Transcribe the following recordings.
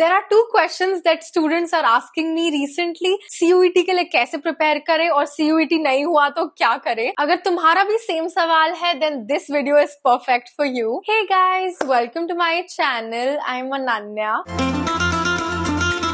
There are two questions that students are asking me recently. CUET के लिए कैसे prepare करें और CUET नहीं हुआ तो क्या करें? अगर तुम्हारा भी सेम सवाल है, then this video is perfect for you. Hey guys, welcome to my channel. I'm Ananya.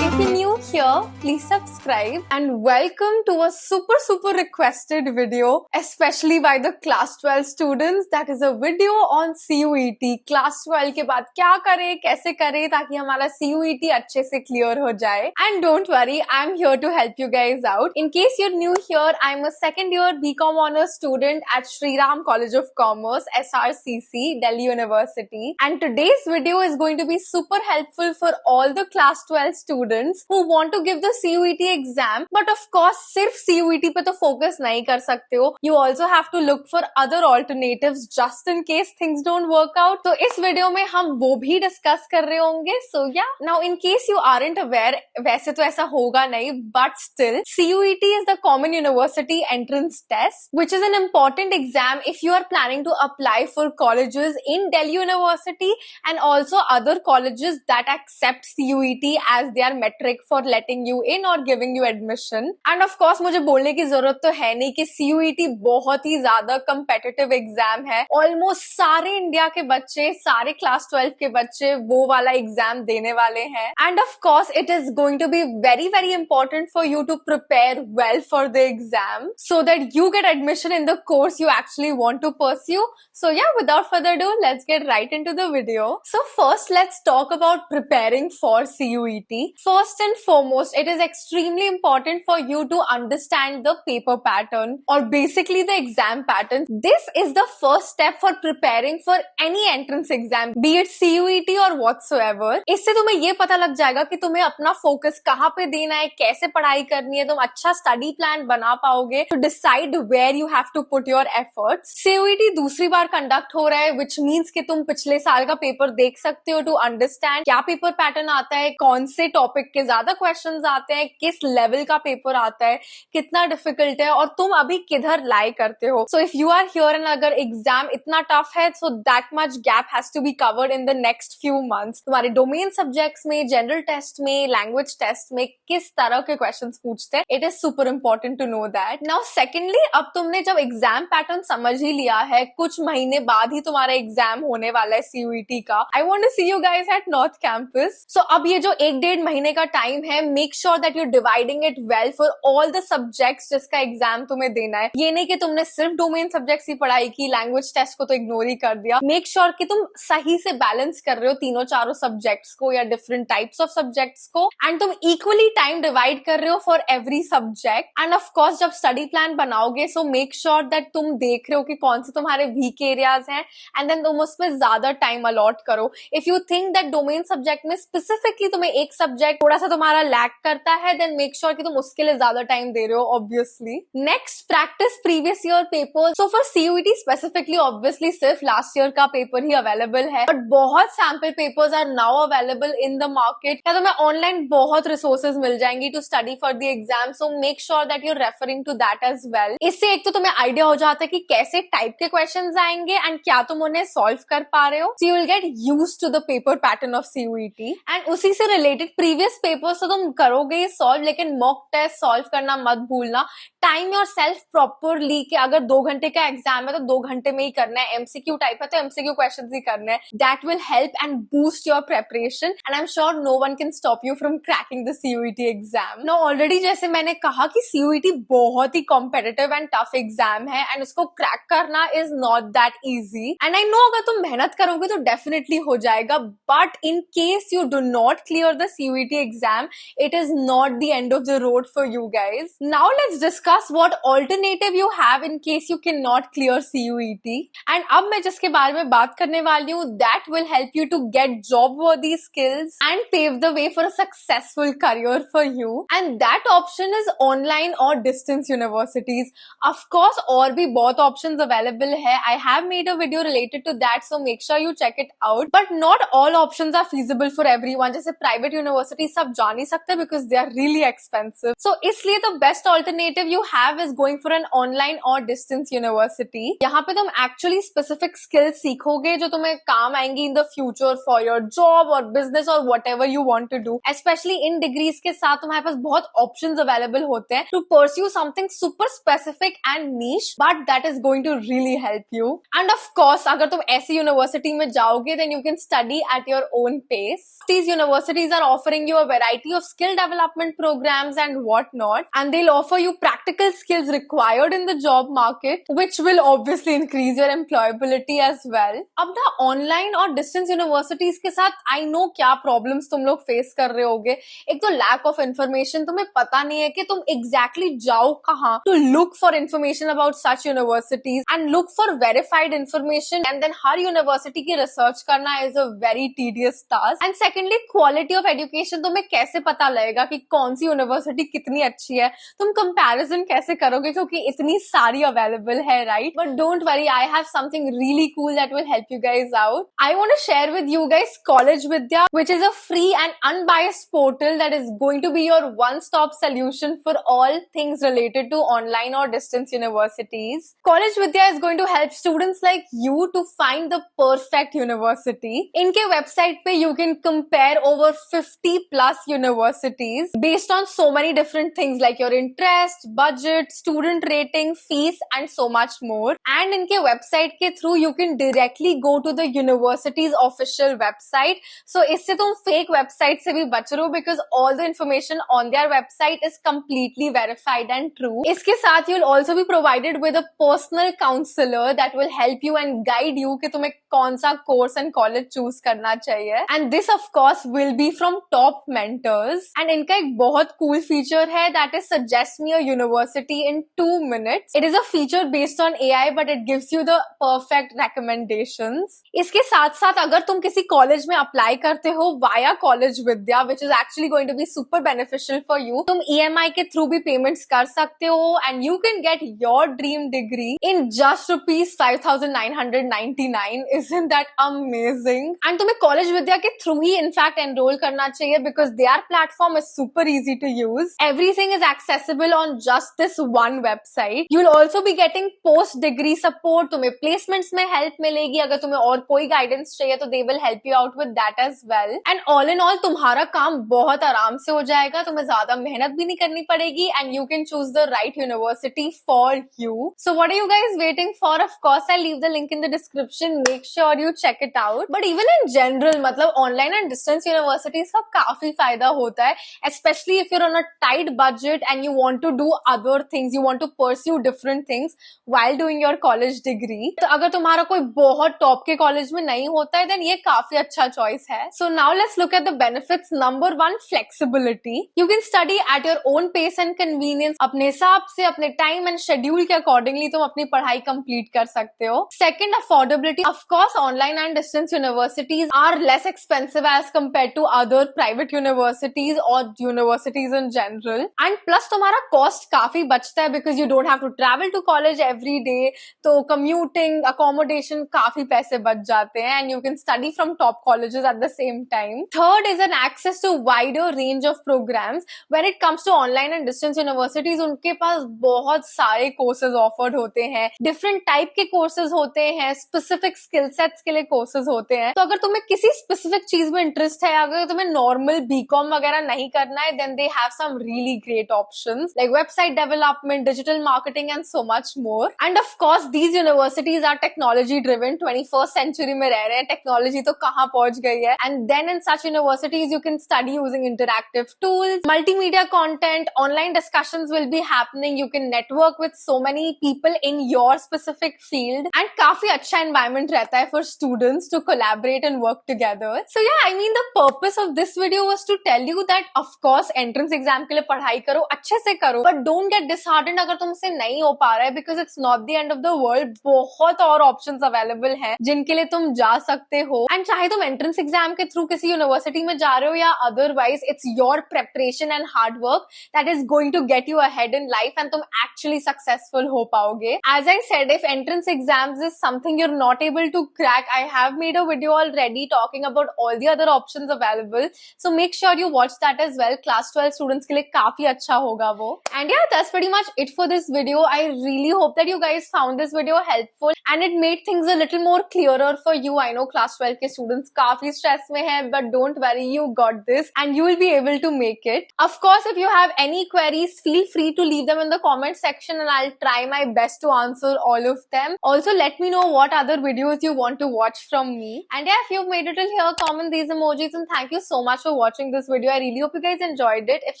If you're new here, please subscribe and welcome to a super requested video, especially by the class 12 students. That is a video on CUET. Class 12 के बाद क्या करें, कैसे करें ताकि हमारा CUET अच्छे से clear हो जाए. And don't worry, I'm here to help you guys out. In case you're new here, I'm a second year BCom honors student at Sri Ram College of Commerce, SRCC, Delhi University. And today's video is going to be super helpful for all the class 12 students who want to give the CUET exam, but of course सिर्फ CUET पे तो focus नहीं कर सकते हो. You also have to look for other alternatives just in case things don't work out. तो इस video में हम वो भी डिस्कस कर रहे होंगे. So yeah, now in case you aren't aware, वैसे तो ऐसा होगा नहीं, but still CUET is the Common University Entrance Test, which is an important exam if you are planning to apply for colleges in Delhi University and also other colleges that accept CUET as their metric for letting you in or giving you admission. And of course मुझे बोलने की जरूरत तो है नहीं कि CUET बहुत ही ज्यादा competitive exam है. Almost सारे इंडिया के बच्चे, सारे class 12 के बच्चे वो वाला exam देने वाले हैं. And of course it is going to be very important for you to prepare well for the exam so that you get admission in the course you actually want to pursue. So yeah, without further ado, let's get right into the video. So first let's talk about preparing for CUET. First and foremost, it is extremely important for you to understand the paper pattern or basically the exam pattern. This is the first step for preparing for any entrance exam, be it CUET or whatsoever. इससे तुम्हें ये पता लग जाएगा कि तुम्हें अपना focus कहाँ पे देना है, कैसे पढ़ाई करनी है, तुम अच्छा स्टडी प्लान बना पाओगे to decide where you have to put your efforts. CUET दूसरी बार कंडक्ट हो रहा है, which means कि तुम पिछले साल का पेपर देख सकते हो to understand क्या पेपर पैटर्न आता है, कौन से टॉपिक के ज्यादा क्वेश्चंस आते हैं, किस लेवल का पेपर आता है, कितना डिफिकल्ट है और तुम अभी किधर लाई करते हो. So if you are here and अगर एग्जाम इतना टफ है, so that much gap has to be covered in the next few months. तुम्हारे डोमेन सब्जेक्ट्स में, जनरल टेस्ट में, लैंग्वेज टेस्ट में किस तरह के क्वेश्चंस पूछते हैं, it is super important to know that. Now secondly, अब तुमने जब एग्जाम पैटर्न समझ ही लिया है, कुछ महीने बाद ही तुम्हारा एग्जाम होने वाला है CUET का. I want to see you guys at North Campus. So अब ये जो 1-1.5 महीने का टाइम है, make sure that you dividing it well for all the subjects जिसका एग्जाम तुम्हें देना है. ये नहीं कि तुमने सिर्फ डोमेन सब्जेक्ट्स ही पढ़ाई की, लैंग्वेज टेस्ट को तो इग्नोर ही कर दिया. मेक श्योर कि तुम सही से बैलेंस कर रहे हो तीनों चारों सब्जेक्ट्स को या डिफरेंट टाइप्स ऑफ सब्जेक्ट्स को, एंड तुम इक्वली टाइम डिवाइड कर रहे हो for every subject. And of course जब स्टडी प्लान बनाओगे, सो मेक श्योर दैट तुम देख रहे हो कि कौन से तुम्हारे वीक एरियाज हैं एंड देन तुम उसमें ज्यादा टाइम अलॉट करो. If you think that domain subject में स्पेसिफिकली तुम्हें एक सब्जेक्ट थोड़ा सा तुम्हारा लैक करता है, देन मेक श्योर कि तुम उसके लिए ज्यादा टाइम दे रहे हो obviously. Next, practice previous year paper. So for CUET specifically obviously सिर्फ लास्ट ईयर का पेपर ही अवेलेबल है, बट बहुत sample papers are now available in the market. या तुम्हें ऑनलाइन बहुत रिसोर्सेज मिल जाएंगी to study for the exam. So make sure that you are referring to that as well. इससे एक तो तुम्हें आइडिया हो जाता है कि कैसे टाइप के क्वेश्चंस आएंगे एंड क्या तुम उन्हें सॉल्व कर पा रहे हो. So you will get used to the paper pattern of CUET. And उसी से रिलेटेड प्रीवियस पेपर्स तो तुम करोगे सॉल्व, लेकिन मॉक टेस्ट सॉल्व करना मत भूलना. टाइम योर सेल्फ प्रॉपरली कि अगर 2 घंटे का एग्जाम है तो 2 घंटे में ही करना है, MCQ टाइप है तो MCQ क्वेश्चंस ही करने हैं. That will help and boost your preparation and I am sure no one can stop you from cracking the CUET exam. No already जैसे मैंने कहा कि CUET बहुत ही कॉम्पिटिटिव एंड टफ एग्जाम है एंड उसको क्रैक करना is not that easy. And I know अगर तुम मेहनत करोगे तो डेफिनेटली हो जाएगा, but in case you do not clear the CUET exam, it is not the end of the road for you guys. Now let's discuss what alternative you have in case you cannot clear CUET. And अब मैं जिसके बारे में बात करने वाली हूँ, that will help you to get job worthy skills and pave the way for a successful career for you. And that option is online or distance universities. Of course और भी बहुत options available है. I have made a video related to that, so make sure you check it out. But not all options are feasible for everyone. जैसे private university आप जा नहीं सकते because they are really expensive. So इसलिए the best alternative you have is going for an online or distance university. यहाँ पे तुम actually specific skills सीखोगे जो तुम्हें काम आएंगी in the future for your job और बिजनेस और whatever you want to do. Especially in degrees के साथ तुम्हारे पास बहुत ऑप्शन अवेलेबल होते हैं to pursue something super specific and niche, but that is going to really help you. And of course अगर तुम ऐसी यूनिवर्सिटी में जाओगे then you can study at your own pace. These universities are offering you a variety of skill development programs and whatnot, and they'll offer you practical skills required in the job market, which will obviously increase your employability as well. अब ना online और distance universities के साथ I know क्या problems तुम लोग face कर रहे होगे. एक तो lack of information, तुम्हें पता नहीं है कि तुम exactly जाओ कहाँ to look for information about such universities and look for verified information, and then her university की research करना is a very tedious task. And secondly, quality of education तुम्हें कैसे पता लगेगा कि कौन सी यूनिवर्सिटी कितनी अच्छी है. तुम कंपैरिजन कैसे करोगे क्योंकि इतनी सारी अवेलेबल है, right? But don't worry, I have something really cool that will help you guys out. I want to share with you guys college Vidya, which is a free and unbiased portal that is going to be your one-stop solution for all things related to online or distance universities. College Vidya is going to help students like you to find the perfect university. इनके website पे you can compare over 50 plus universities based on so many different things like your interest, budget, student rating, fees and so much more. And इनके website के through you can directly go to the university's official website. So इससे तुम fake website से भी बच रहे हो because all the information on their website is completely verified and true. इसके साथ you'll also be provided with a personal counselor that will help you and guide you कि तुम्हें कौन सा course and college choose करना चाहिए. And this of course will be from top mentors. And इनका एक बहुत cool feature है that is suggest me a university in 2 minutes. It is a feature based on AI but it gives you the perfect recommendations. इसके साथ साथ अगर तुम किसी कॉलेज में अप्लाई करते हो via College Vidya, which is actually going to be super beneficial for you, तुम EMI के through भी payments कर सकते हो and you can get your dream degree in just rupees 5,999. Isn't that amazing? And तुम्हें college विद्या के through ही in fact enrol करना चाहिए because their platform is super easy to use. Everything is accessible on just this one website. You'll also be getting post degree support. तुम्हें placements में help मिलेगी. अगर तुम्हें और कोई guidance चाहिए तो they will help you out with that as well. And all in all तुम्हारा काम बहुत आराम से हो जाएगा. तुम्हें ज्यादा मेहनत भी नहीं करनी पड़ेगी and you can choose the right university for you. So what are you guys waiting for? Of course I'll leave the link in the description. Make sure you check it out. But even in general मतलब online and distance universities का काफी फायदा होता है, especially if you're on a tight budget and you want to do other things, you want to pursue different things while doing your college degree. तो अगर तुम्हारा कोई बहुत टॉप के कॉलेज में नहीं होता है देन ये काफी अच्छा चॉइस है. So now let's look at the benefits. Number 1, flexibility. You can study at your own pace and convenience. अपने हिसाब से अपने टाइम एंड शेड्यूल के अकॉर्डिंगली तुम अपनी पढ़ाई कंप्लीट कर सकते हो. Second, affordability. Of course online and distance universities are less expensive as compared to other private universities or universities in general. And plus तुम्हारा cost काफी बचता है because you don't have to travel to college every day. तो commuting, accommodation काफी पैसे बच जाते हैं and you can study from top colleges at the same time. Third is an access to wider range of programs. When it comes to online and distance universities, उनके पास बहुत सारे courses offered होते हैं, different type के courses होते हैं, specific skill sets के लिए courses होते हैं. तो अगर तुम्हें किसी स्पेसिफिक चीज में इंटरेस्ट है, अगर तुम्हें नॉर्मल बीकॉम वगैरह नहीं करना है then they have some really great options like website development, digital marketing and so much more. And of course these universities are technology driven. 21st century में रह रहे हैं, टेक्नोलॉजी तो कहाँ पहुंच गई है. And then in such universities you can study using interactive tools, multimedia content, online discussions will be happening. You can network with so many people in your specific field and काफी अच्छा environment रहता है for students to collaborate and work together. So yeah, I mean the purpose of this video was to tell you that of course entrance exam के लिए पढ़ाई करो, अच्छे से करो, but don't get disheartened अगर तुमसे नहीं हो पा रहा है because it's not the end of the world. बहुत और options available हैं जिनके लिए तुम जा सकते हो. And चाहे तुम entrance exam के through किसी university में जा रहे हो या otherwise, it's your preparation and hard work that is going to get you ahead in life and तुम actually successful हो पाओगे. As I said, if entrance exams is something you're not able to crack. I have made a video already talking about all the other options available, so make sure you watch that as well. Class 12 students के लिए काफी अच्छा होगा वो. And yeah, that's pretty much it for this video. I really hope that you guys found this video helpful and it made things a little more clearer for you. I know class 12 के students काफी stress में हैं, but don't worry, you got this and you will be able to make it. Of course, if you have any queries, feel free to leave them in the comment section and I'll try my best to answer all of them. Also, let me know what other videos you want to watch from me. And yeah, if you've made it till here, comment these emojis and thank you so much for watching this video. I really hope you guys enjoyed it. If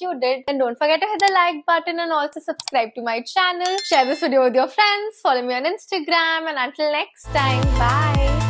you did, then don't forget to hit the like button and also subscribe to my channel. Share this video with your friends. Follow me on Instagram and until next time, bye.